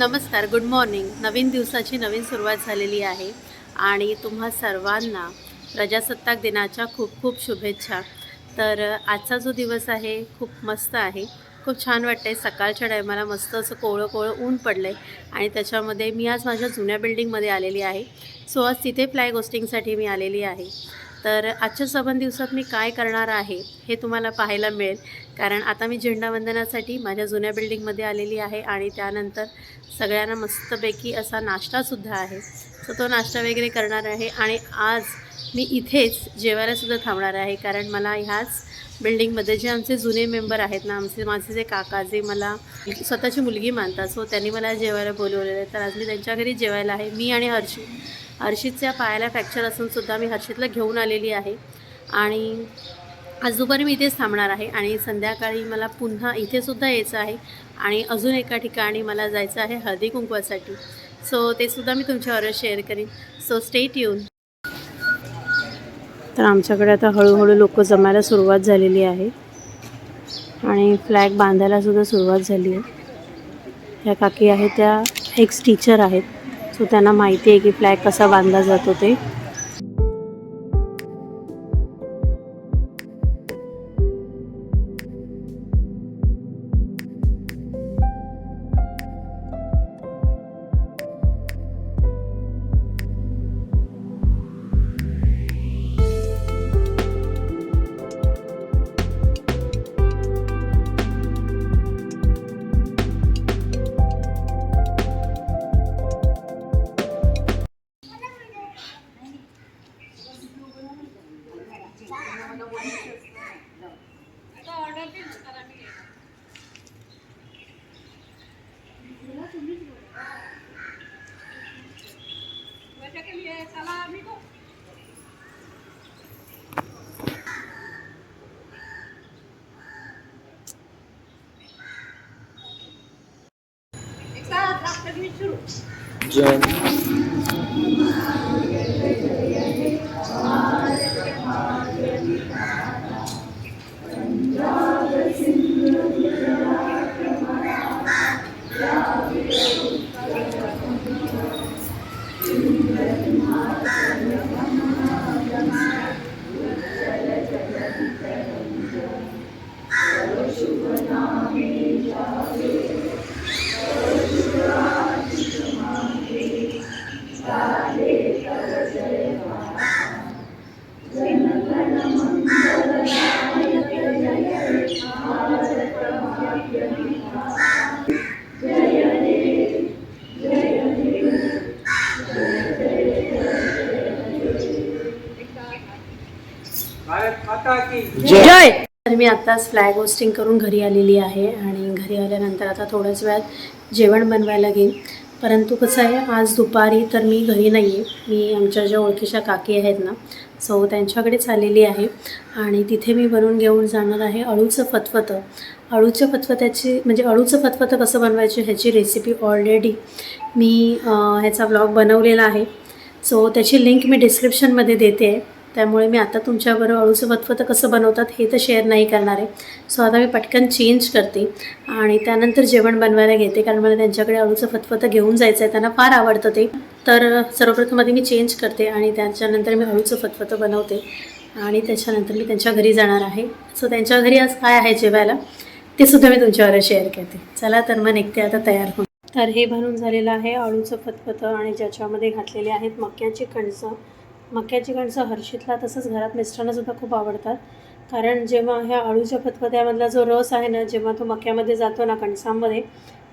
नमस्कार, good morning. नवीन दिवसाची नवीन सुरुवात झालेली आहे आणि तुम्हा सर्वांना प्रजासत्ताक दिनाच्या खूप खूप शुभेच्छा. तर आजचा जो दिवस आहे खूप मस्त आहे. खूप छान वाटतं आहे. सकाळच्या टायमाला मस्त असं कोवळं कोवळं ऊन पडलं आहे आणि त्याच्यामध्ये मी आज माझ्या जुन्या बिल्डिंगमध्ये आलेली आहे. सो आज तिथे फ्लॅग होस्टिंगसाठी मी आलेली आहे. तर आजच्या सबंध दिवसात मी काय करणार आहे हे तुम्हाला पाहायला मिळेल. कारण आता मी झेंडावंदनासाठी माझ्या जुन्या बिल्डिंगमध्ये आलेली आहे आणि त्यानंतर सगळ्यांना मस्तपैकी असा नाश्तासुद्धा आहे. सो तो नाश्ता वगैरे करणार आहे आणि आज मी इथेच जेवायलासुद्धा थांबणार आहे. कारण मला ह्याच बिल्डिंगमध्ये जे आमचे जुने मेंबर आहेत ना, माझे जे काका जे मला स्वतःची मुलगी मानतात, सो त्यांनी मला जेवायला बोलवलेलं आहे. तर आज मी त्यांच्या घरी जेवायला आहे. मी आणि हर्षितच्या पायाला फ्रॅक्चर असूनसुद्धा मी हर्षितला घेऊन आलेली आहे आणि आज दुपारी मी इथेच थांबणार आहे आणि संध्याकाळी मला पुन्हा इथेसुद्धा यायचं आहे आणि अजून एका ठिकाणी मला जायचं आहे हळदी कुंकवासाठी. सो ते सुद्धा मी तुमच्याबरोबर शेअर करीन. So stay tune. तर आमच्याकडे आता हळूहळू लोक जमायला सुरुवात झालेली आहे आणि फ्लॅग बांधायलासुद्धा सुरुवात झाली आहे. ह्या काकी आहेत त्या एक्स टीचर आहेत. सो त्यांना माहिती आहे की फ्लॅग कसा बांधला जातो ते. जय जय. तर मी आत्ताच फ्लॅग होस्टिंग करून घरी आलेली आहे आणि घरी आल्यानंतर आता थोड्याच वेळात जेवण बनवायला घेईन. परंतु कसं आहे, आज दुपारी तर मी घरी नाही आहे. मी आमच्या ज्या ओळखीच्या काकी आहेत ना, सो त्यांच्याकडेच आलेली आहे आणि तिथे मी बनवून घेऊन जाणार आहे अळूचं फतफतं. अळूचं फतफतं कसं बनवायचं ह्याची रेसिपी ऑलरेडी मी ह्याचा व्लॉग बनवलेला आहे. सो त्याची लिंक मी डिस्क्रिप्शनमध्ये देते आहे. त्यामुळे मी आता तुमच्याबरोबर अळूचं फतफतं कसं बनवतात हे तर शेअर नाही करणार आहे. सो आता मी पटकन चेंज करते आणि त्यानंतर जेवण बनवायला घेते. कारण मला त्यांच्याकडे अळूचं फतफतं घेऊन जायचं आहे. त्यांना फार आवडतं ते. तर सर्वप्रथम आधी मी चेंज करते आणि त्याच्यानंतर मी अळूचं फतफतं बनवते आणि त्याच्यानंतर मी त्यांच्या घरी जाणार आहे. सो त्यांच्या घरी आज काय आहे जेवायला ते सुद्धा मी तुमच्याबरोबर शेअर करते. चला तर मग निघते आता तयार होऊन. तर हे बनवून झालेलं आहे अळूचं फतफतं आणि ज्याच्यामध्ये घातलेले आहेत मक्याची कणसं. मक्याची कणसं हर्षितला तसंच घरात मिस्टरांनासुद्धा खूप आवडतात. कारण जेव्हा ह्या अळूच्या फतफत्यामधला जो रस आहे ना, जेव्हा तो मक्यामध्ये जातो ना कणसांमध्ये,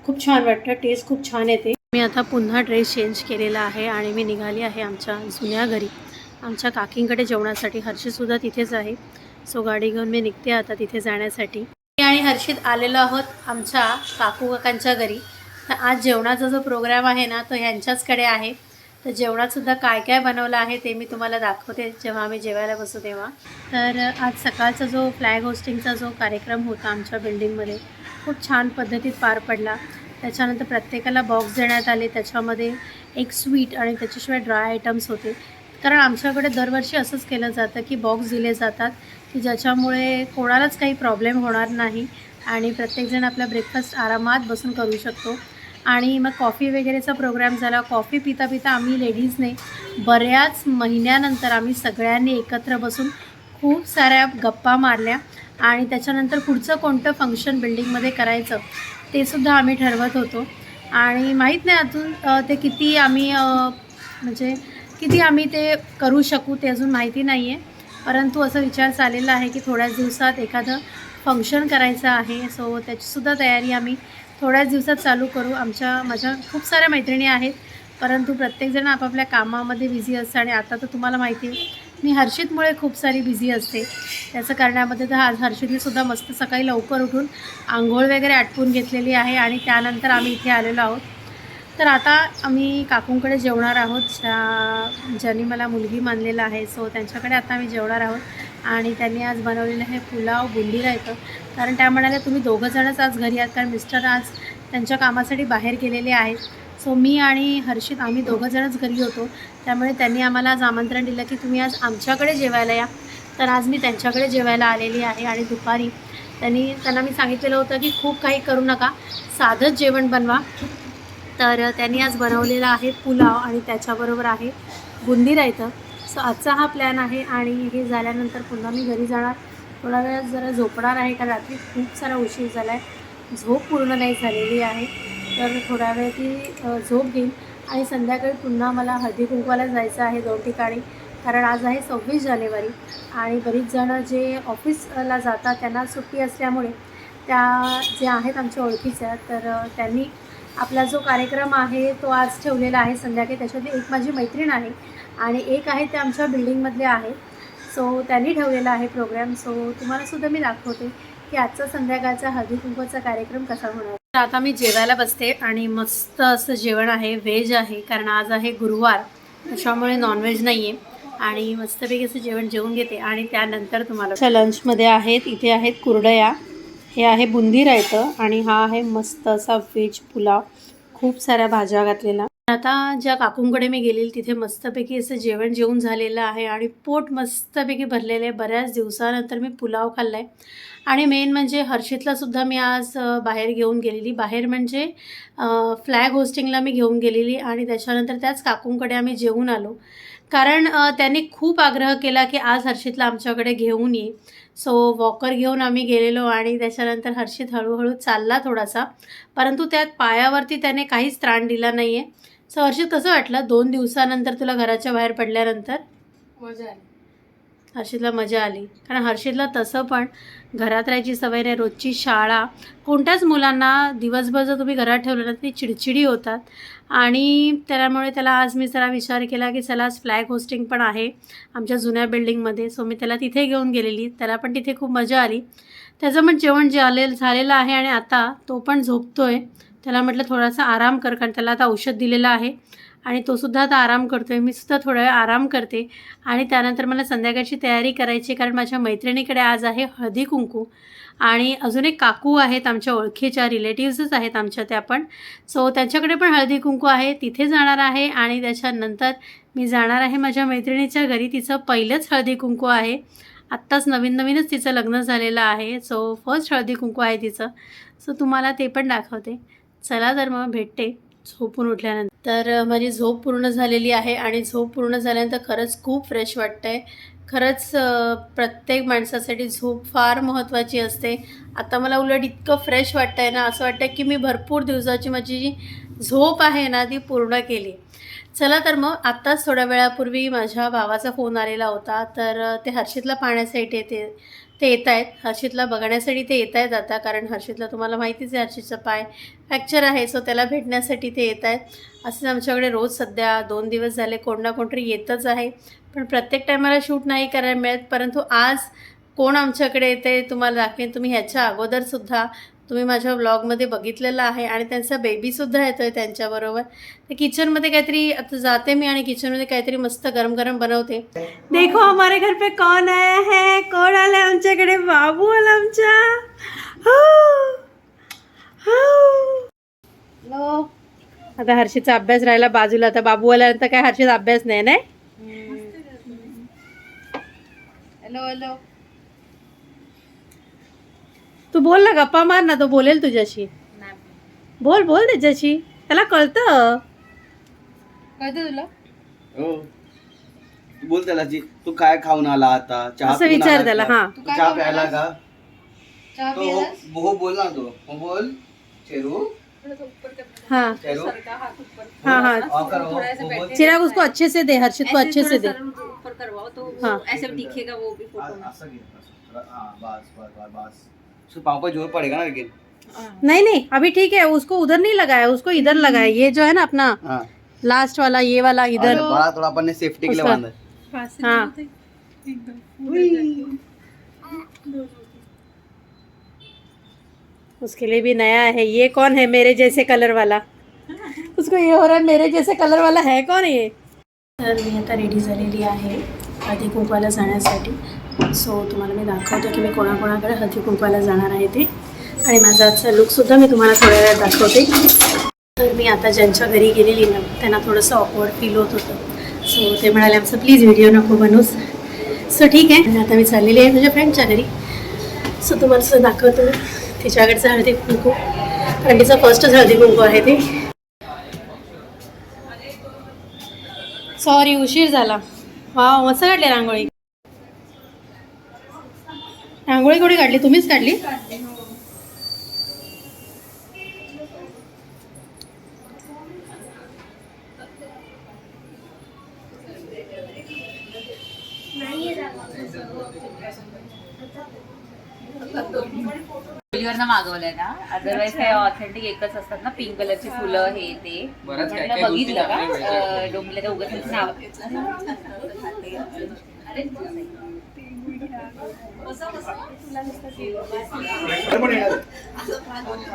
खूप छान वाटतं. टेस्ट खूप छान येते. मी आता पुन्हा ड्रेस चेंज केलेला आहे आणि मी निघाली आहे आमच्या जुन्या घरी आमच्या काकींकडे जेवणासाठी. हर्षितसुद्धा तिथेच आहे. सो गाडी घेऊन मी निघते आता तिथे जाण्यासाठी. मी आणि हर्षित आलेलो आहोत आमच्या काकांच्या घरी. तर आज जेवणाचा जो प्रोग्राम आहे ना, तो ह्यांच्याचकडे आहे. तर जेवणातसुद्धा काय काय बनवलं आहे ते मी तुम्हाला दाखवते जेव्हा आम्ही जेवायला बसू तेव्हा. तर आज सकाळचा जो फ्लॅग होस्टिंगचा जो कार्यक्रम होता आमच्या बिल्डिंगमध्ये खूप छान पद्धतीत पार पडला. त्याच्यानंतर प्रत्येकाला बॉक्स देण्यात आले. त्याच्यामध्ये एक स्वीट आणि त्याच्याशिवाय ड्राय आयटम्स होते. कारण आमच्याकडे दरवर्षी असंच केलं जातं की बॉक्स दिले जातात की ज्याच्यामुळे कोणालाच काही प्रॉब्लेम होणार नाही आणि प्रत्येकजण आपला ब्रेकफास्ट आरामात बसून करू शकतो. आणि मग कॉफी वगैरेचा प्रोग्राम झाला. कॉफी पिता पिता आम्ही लेडीजने बऱ्याच महिन्यानंतर आम्ही सगळ्यांनी एकत्र बसून खूप साऱ्या गप्पा मारल्या आणि त्याच्यानंतर पुढचं कोणतं फंक्शन बिल्डिंगमध्ये करायचं ते सुद्धा आम्ही ठरवत होतो. आणि माहीत नाही अजून ते किती आम्ही म्हणजे किती आम्ही ते करू शकू ते अजून माहिती नाही आहे. परंतु असा विचार चाललेला आहे की थोड्याच दिवसात एखादं फंक्शन करायचं आहे. सो त्याचीसुद्धा तयारी आम्ही थोड्याच दिवसात चालू करू. माझ्या खूप साऱ्या मैत्रिणी आहेत, परंतु प्रत्येकजण आपापल्या कामामध्ये बिझी असतं. आणि आता तर तुम्हाला माहिती आहे मी हर्षितमुळे खूप सारी बिझी असते. त्याचं करण्यामध्ये तर आज हर्षितनेसुद्धा मस्त सकाळी लवकर उठून आंघोळ वगैरे आटपून घेतलेली आहे आणि त्यानंतर आम्ही इथे आलेलो आहोत. तर आता आम्ही काकूंकडे जेवणार आहोत, ज्यांनी मला मुलगी मानलेलं आहे. सो त्यांच्याकडे आता आम्ही जेवणार आहोत आणि त्यांनी आज बनवलेलं आहे पुलाव बुंदी रायतं. कारण त्या म्हणाल्या तुम्ही दोघंजणच आज घरी आहात, कारण मिस्टर आज त्यांच्या कामासाठी बाहेर गेलेले आहेत. सो मी आणि हर्षित आम्ही दोघंजणच घरी होतो. त्यामुळे त्यांनी आम्हाला आज आमंत्रण दिलं की तुम्ही आज आमच्याकडे जेवायला या. तर आज मी त्यांच्याकडे जेवायला आलेली आहे. आणि दुपारी त्यांना मी सांगितलेलं होतं की खूप काही करू नका, साधंच जेवण बनवा. तर त्यांनी आज बनवलेला आहे पुलाव आणि त्याच्याबरोबर आहे बुंदी रायतं. सो आजचा हा प्लॅन आहे. आणि हे झाल्यानंतर पुन्हा मी घरी जाणार, थोडा वेळ जरा झोपणार आहे, कारण रात्री खूप सारा उशीर झाला आहे, झोप पूर्ण नाही झालेली आहे. तर थोडा वेळ ती झोप घेईन आणि संध्याकाळी पुन्हा मला हळदी कुंकवाला जायचं आहे 2 ठिकाणी. कारण आज आहे 26 जानेवारी आणि बरीच जणं जे ऑफिसला जातात त्यांना सुट्टी असल्यामुळे त्या जे आहेत आमच्या ओळखीच्या, तर त्यांनी आपला जो कार्यक्रम आहे तो आज ठेवलेला आहे संध्याकाळी. त्याच्यातली एक माझी मैत्रीण आहे आणि एक आहे ते आमच्या बिल्डिंगमधले आहे. सो त्यांनी ठेवलेला आहे प्रोग्राम. सो तुम्हालासुद्धा मी दाखवते की आजचा संध्याकाळचा हळदी कुंकवाचा कार्यक्रम कसा होणार. तर आता मी जेवायला बसते आणि मस्त असं जेवण आहे, व्हेज आहे, कारण आज आहे गुरुवार, त्याच्यामुळे नॉनव्हेज नाही आहे. आणि मस्तपैकी असं जेवण जेवून घेते आणि त्यानंतर तुम्हाला लंचमध्ये आहेत, इथे आहेत कुरडया, हे आहे बुंदी रायतं आणि हा आहे मस्त असा व्हेज पुलाव, खूप साऱ्या भाज्या घातलेला. आता ज्या काकूंकडे मी गेलेली तिथे मस्तपैकी असं जेवण जेवून झालेलं आहे आणि पोट मस्तपैकी भरलेलं आहे. बऱ्याच दिवसानंतर मी पुलाव खाल्ला आहे. आणि मेन म्हणजे हर्षितलासुद्धा मी आज बाहेर घेऊन गेलेली, बाहेर म्हणजे फ्लॅग होस्टिंगला मी घेऊन गेलेली आणि त्याच्यानंतर त्याच काकूंकडे आम्ही जेवून आलो. कारण त्यांनी खूप आग्रह केला की आज हर्षितला आमच्याकडे घेऊन ये. सो वॉकर घेऊन आम्ही गेलेलो आणि त्याच्यानंतर हर्षित हळूहळू चालला थोडासा, परंतु त्यात पायावरती त्याने काहीच त्राण दिला नाही आहे. सो हर्षित कसं वाटलं 2 दिवसानंतर तुला घराच्या बाहेर पडल्यानंतर? मजा आली. हर्षितला मजा आली, कारण हर्षितला तसं पण घरात राहायची सवय नाही, रोजची शाळा. कोणत्याच मुलांना दिवसभर जर तुम्ही घरात ठेवलं ना ती चिडचिडी होतात. आणि त्यामुळे त्याला आज मी जरा विचार केला की चला आज फ्लॅग होस्टिंग पण आहे आमच्या जुन्या बिल्डिंगमध्ये. सो मी त्याला तिथे घेऊन गेलेली, त्याला पण तिथे खूप मजा आली. त्याचं पण जेवण झालेलं आहे आणि आता तो पण झोपतो आहे. त्याला म्हटलं थोडासा आराम कर, कारण त्याला आता औषध दिलेलं आहे आणि तोसुद्धा आता आराम करतो आहे. मी सुद्धा थोडा वेळ आराम करते आणि त्यानंतर मला संध्याकाळची तयारी करायची, कारण माझ्या मैत्रिणीकडे आज आहे हळदी कुंकू. आणि अजून एक काकू आहेत आमच्या ओळखीच्या, रिलेटिव्हजच आहेत आमच्या त्या पण. सो त्यांच्याकडे पण हळदी कुंकू आहे, तिथे जाणार आहे. आणि त्याच्यानंतर मी जाणार आहे माझ्या मैत्रिणीच्या घरी, तिचं पहिलंच हळदी कुंकू आहे. आत्ताच नवीनच तिचं लग्न झालेलं आहे. सो फर्स्ट हळदी कुंकू आहे तिचं. सो तुम्हाला ते पण दाखवते. चला तर मग भेटते झोपून उठल्यानंतर. तर माझी झोप पूर्ण झालेली आहे आणि झोप पूर्ण झाल्यानंतर खरंच खूप फ्रेश वाटतं आहे. खरंच प्रत्येक माणसासाठी झोप फार महत्त्वाची असते. आता मला उलट इतकं फ्रेश वाटतं आहे ना, असं वाटतं की मी भरपूर दिवसाची माझी जी झोप आहे ना ती पूर्ण केली. चला तर मग आत्ताच थोड्या वेळापूर्वी माझ्या भावाचा फोन आलेला होता. तर ते हर्षितला पाहण्यासाठी ते येत आहेत, हर्षितला बघण्यासाठी ते येत आहेत आता, कारण हर्षितला तुम्हाला माहितीच आहे हर्षितचा पाय फ्रॅक्चर आहे. सो त्याला भेटण्यासाठी ते येत आहेत. असंच आमच्याकडे रोज सध्या 2 दिवस झाले कोण ना कोणतरी येतच आहे, पण प्रत्येक टायमाला शूट नाही करायला मिळत. परंतु आज कोण आमच्याकडे येते तुम्हाला दाखवेन. तुम्ही ह्याच्या अगोदरसुद्धा तुम्ही माझ्या ब्लॉगमध्ये बघितलेलं आहे. आणि त्यांचा बेबीसुद्धा येतो आहे त्यांच्याबरोबर. तर किचनमध्ये काहीतरी आता जाते मी आणि किचनमध्ये काहीतरी मस्त गरम गरम बनवते. देखो हमारे घर पे कौन आया है, कोण आलं आमच्याकडे, बाबू आला आमच्या. हॅलो. आता हर्षितचा अभ्यास राहिला बाजूला, आता बाबू आल्यानंतर काय हर्षितचा अभ्यास नाही ना. Hello hello. तू बोल ना, गप्पा मार ना, तो बोलेल तुझ्याशी. बोल त्याच्याशी. त्याला कळतं. कळतं तुला? हो तू बोल त्याला जी तू काय खाऊन आला आता चहा असं पिऊन विचार आला त्याला. का? हा तू काय चहा खाऊन प्यायला आलास? का चहा तो पिलास? हो बोल ना तो हो बोल चेरू हाँ चेरू हाँ हाँ ऑफ करो हो बोल चिराग उसको अच्छे से दे, हर्षित को अच्छे से दे. ऊपर करवाओ तो हाँ. वो ऐसे दिखेगा वो भी फोटो में. असं घे असं. हाँ बस बस बस बस उसके पाँव पे जोर पड़ेगा ना लेकिन नहीं नहीं अभी ठीक है, उसको उधर नहीं लगाया, उसको इधर लगाया. ये जो है ना अपना हाँ लास्ट वाला, ये वाला इधर. और बड़ा थोड़ा अपन ने सेफ्टी के लिए उसका- बांधा है हाँ उसके लिए भी नया है. ये कौन है मेरे जैसे कलर वाला? उसको ये हो रहा है मेरे जैसे कलर वाला है कौन ये? तर मी आता रेडी झालेली आहे हळदी कुंकवाला जाण्यासाठी. सो तुम्हाला मी दाखवते की मी कोणाकोणाकडे हळदी कुंकवाला जाणार आहे ते, आणि माझा आजचा लुकसुद्धा मी तुम्हाला थोड्या वेळात दाखवते. तर मी आता ज्यांच्या घरी गेलेली ना त्यांना थोडंसं ऑकवर्ड फील होत होतं. सो ते म्हणाले आमचं प्लीज व्हिडिओ नको बनवूस. सो ठीक आहे, आणि आता मी चाललेली आहे माझ्या फ्रेंडच्या घरी. सो तुम्हाला असं दाखवतो मी तिच्याकडचं हळदी कुंकू, कारण तिचं फर्स्टच हळदी कुंकू आहे ते. सॉरी उशीर झाला. वाव मस्त काढली रांगोळी. रांगोळी कोणी काढली? तुम्हीच काढली? मुलीवरनं मागवलंय ना, अदरवाईज काय ऑथेंटिक एकच असतात ना, पिंक कलरची फुलं हे ते. बरंच काय म्हटलं काय बघितलं का गोष्टी आपल्याला डोंबीला उगाच नाव.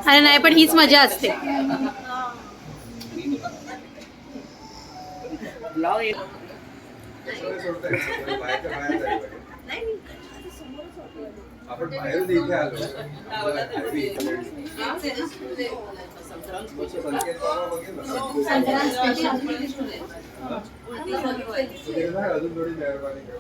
अरे नाही पण हीच मजा असते. आपण बाहेर इथे आलो अजून थोडी मेहरबानी कर.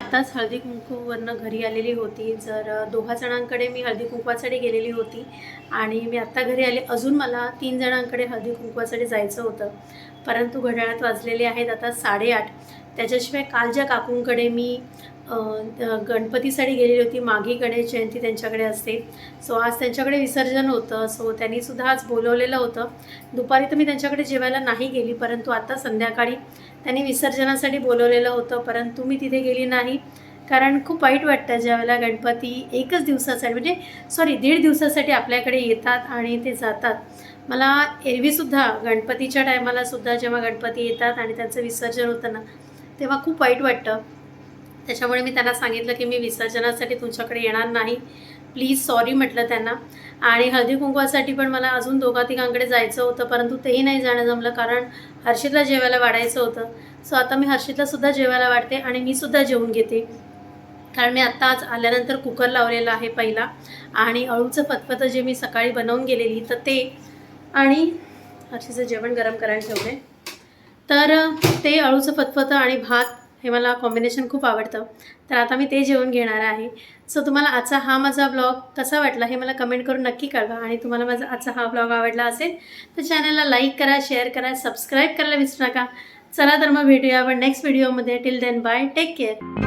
आताच हळदी कुंकूवरनं घरी आलेली होती. जर 2 जणांकडे मी हळदी कुंकवासाठी गेलेली होती आणि मी आत्ता घरी आले. अजून मला 3 जणांकडे हळदी कुंकवासाठी जायचं होतं, परंतु घड्याळात वाजलेले आहेत आता 8:30. त्याच्याशिवाय काल ज्या काकूंकडे मी गणपतीसाठी गेलेली होती, मागे गणेश जयंती त्यांच्याकडे असते, सो आज त्यांच्याकडे विसर्जन होतं. सो त्यांनीसुद्धा आज बोलवलेलं होतं. दुपारी तर मी त्यांच्याकडे जेवायला नाही गेली, परंतु आता संध्याकाळी त्यांनी विसर्जनासाठी बोलवलेलं होतं, परंतु मी तिथे गेली नाही. कारण खूप वाईट वाटतं ज्यावेळेला गणपती एकच दिवसासाठी, म्हणजे 1.5 दिवसासाठी आपल्याकडे येतात आणि ते जातात. मला एरवीसुद्धा गणपतीच्या टायमालासुद्धा जेव्हा गणपती येतात आणि त्यांचं विसर्जन होतं ना, तेव्हा खूप वाईट वाटतं. त्याच्यामुळे मी त्यांना सांगितलं की मी विसर्जनासाठी तुमच्याकडे येणार नाही, प्लीज सॉरी म्हटलं त्यांना. आणि हळदी कुंकवासाठी पण मला अजून 2-3 जायचं होतं, परंतु तेही नाही जाणं जमलं, कारण हर्षितला जेवायला वाढायचं होतं. सो आता मी हर्षितलासुद्धा जेवायला वाढते आणि मी सुद्धा जेवून घेते, कारण मी आत्ता आज आल्यानंतर कुकर लावलेला आहे पहिला, आणि अळूचं फतफतं जे मी सकाळी बनवून गेलेली तर ते, आणि हर्षीचं जेवण गरम करायला ठेवले. तर ते अळूचं फतफतं आणि भात हे मला कॉम्बिनेशन खूप आवडतं, तर आता मी ते जेवण घेणार आहे. सो तुम्हाला आजचा हा माझा ब्लॉग कसा वाटला हे मला कमेंट करून नक्की कळवा. आणि तुम्हाला माझा आजचा हा ब्लॉग आवडला असेल तर चॅनलला लाईक करा, शेअर करा, सबस्क्राईब करायला विसरू नका. चला तर मग भेटूया आपण नेक्स्ट व्हिडिओमध्ये. Till then bye, take care.